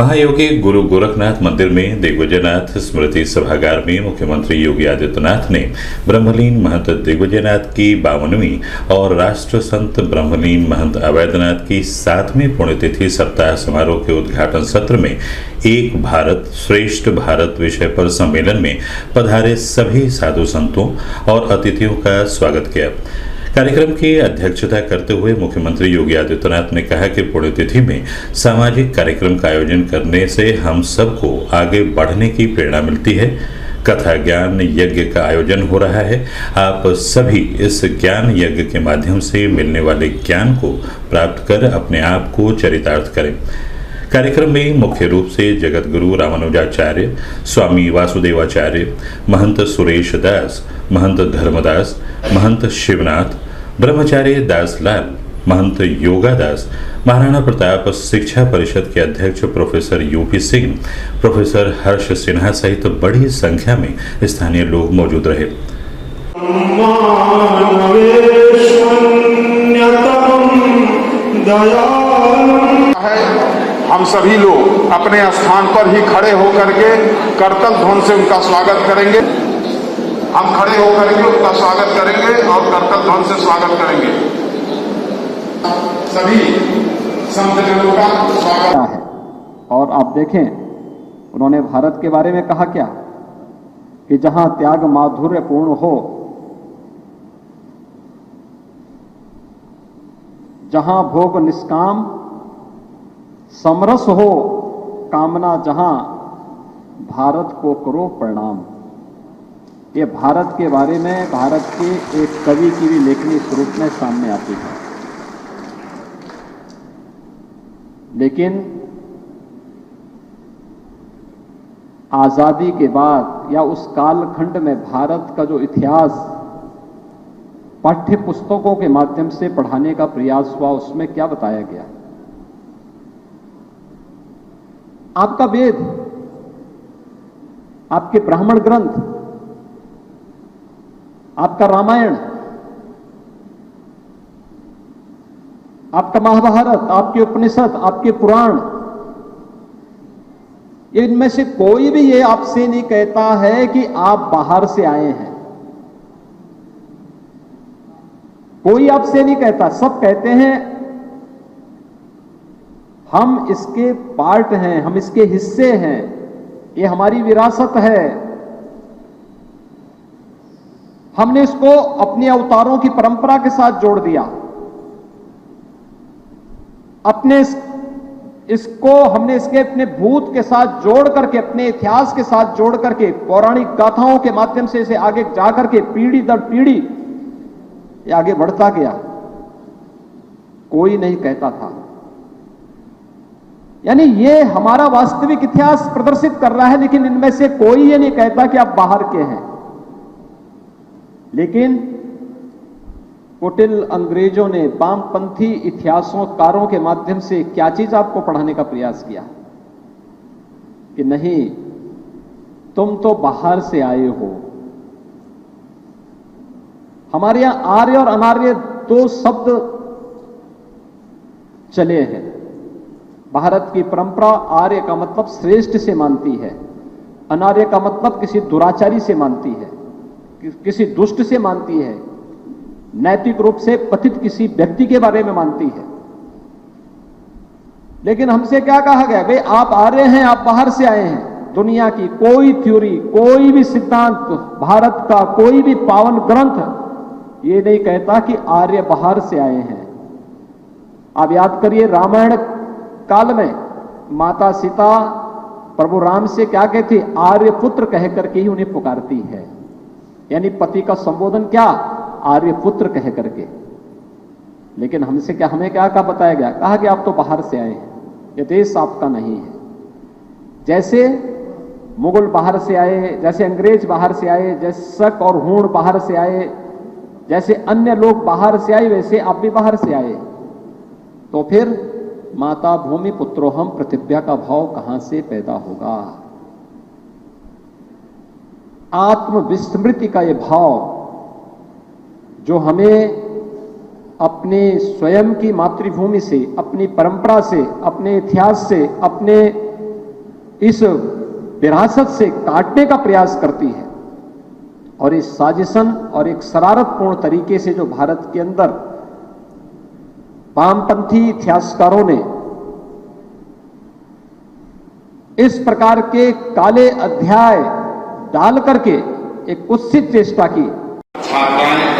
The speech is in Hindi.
महायोगी गुरु गोरखनाथ मंदिर में दिग्विजयनाथ स्मृति सभागार में मुख्यमंत्री योगी आदित्यनाथ ने ब्रह्मलीन महंत दिग्विजयनाथ की 52वीं और राष्ट्र संत ब्रह्मलीन महंत अवैधनाथ की 7वीं पुण्यतिथि सप्ताह समारोह के उद्घाटन सत्र में एक भारत श्रेष्ठ भारत विषय पर सम्मेलन में पधारे सभी साधु संतों और अतिथियों का स्वागत किया। कार्यक्रम की अध्यक्षता करते हुए मुख्यमंत्री योगी आदित्यनाथ ने कहा कि पुण्यतिथि में सामाजिक कार्यक्रम का आयोजन करने से हम सबको आगे बढ़ने की प्रेरणा मिलती है। कथा ज्ञान यज्ञ का आयोजन हो रहा है। आप सभी इस ज्ञान यज्ञ के माध्यम से मिलने वाले ज्ञान को प्राप्त कर अपने आप को चरितार्थ करें। कार्यक्रम में मुख्य रूप से जगत गुरु रामानुजाचार्य, स्वामी वासुदेवाचार्य, महंत सुरेश दास, महंत धर्मदास, महंत शिवनाथ, ब्रह्मचारी दासलाल, महंत योगादास, महाराणा प्रताप शिक्षा परिषद के अध्यक्ष प्रोफेसर यूपी सिंह, प्रोफेसर हर्ष सिन्हा सहित बड़ी संख्या में स्थानीय लोग मौजूद रहे। हम सभी लोग अपने स्थान पर ही खड़े होकर के करतल ध्वनि से उनका स्वागत करेंगे। हम खड़े होकर के उनका स्वागत करेंगे और करतल ध्वनि से स्वागत करेंगे। सभी संतजनों का स्वागत है। और आप देखें उन्होंने भारत के बारे में कहा क्या कि जहां त्याग माधुर्य पूर्ण हो, जहां भोग निष्काम समरस हो, कामना जहां भारत को करो प्रणाम। ये भारत के बारे में भारत के एक कवि की भी लेखनी स्वरूप में सामने आती है। लेकिन आजादी के बाद या उस कालखंड में भारत का जो इतिहास पाठ्य पुस्तकों के माध्यम से पढ़ाने का प्रयास हुआ, उसमें क्या बताया गया? आपका वेद, आपके ब्राह्मण ग्रंथ, आपका रामायण, आपका महाभारत, आपके उपनिषद, आपके पुराण, इनमें से कोई भी ये आपसे नहीं कहता है कि आप बाहर से आए हैं। कोई आपसे नहीं कहता। सब कहते हैं हम इसके पार्ट हैं, हम इसके हिस्से हैं, ये हमारी विरासत है। हमने इसको अपने अवतारों की परंपरा के साथ जोड़ दिया। हमने इसके अपने भूत के साथ जोड़ करके, अपने इतिहास के साथ जोड़ करके, पौराणिक गाथाओं के माध्यम से इसे आगे जाकर के पीढ़ी दर पीढ़ी ये आगे बढ़ता गया। कोई नहीं कहता था। यानी ये हमारा वास्तविक इतिहास प्रदर्शित कर रहा है, लेकिन इनमें से कोई ये नहीं कहता कि आप बाहर के हैं। लेकिन कुटिल अंग्रेजों ने वामपंथी इतिहासकारों के माध्यम से क्या चीज आपको पढ़ाने का प्रयास किया कि नहीं, तुम तो बाहर से आए हो। हमारे यहां आर्य और अनार्य दो शब्द चले हैं। भारत की परंपरा आर्य का मतलब श्रेष्ठ से मानती है, अनार्य का मतलब किसी दुराचारी से मानती है, किसी दुष्ट से मानती है, नैतिक रूप से पतित किसी व्यक्ति के बारे में मानती है। लेकिन हमसे क्या कहा गया? भाई आप आर्य हैं, आप बाहर से आए हैं। दुनिया की कोई थ्योरी, कोई भी सिद्धांत, भारत का कोई भी पावन ग्रंथ ये नहीं कहता कि आर्य बाहर से आए हैं। आप याद करिए, रामायण काल में माता सीता प्रभु राम से क्या कहती? आर्य पुत्र कह करके ही उन्हें पुकारती है। यानी पति का संबोधन क्या? आर्य पुत्र कह करके। लेकिन हमें क्या बताया गया? कहा कि आप तो बाहर से आए हैं, यह देश आपका नहीं है। जैसे मुगल बाहर से आए, जैसे अंग्रेज बाहर से आए, जैसे शक और हूण बाहर से आए, जैसे अन्य लोग बाहर से आए, वैसे आप भी बाहर से आए। तो फिर माता भूमि पुत्रोहम प्रतिज्ञा का भाव कहां से पैदा होगा? आत्मविस्मृति का यह भाव जो हमें अपने स्वयं की मातृभूमि से, अपनी परंपरा से, अपने इतिहास से, अपने इस विरासत से काटने का प्रयास करती है। और इस साजिशन और एक शरारतपूर्ण तरीके से जो भारत के अंदर वामपंथी इतिहासकारों ने इस प्रकार के काले अध्याय डाल करके एक कुत्सित चेष्टा की। छात्राएं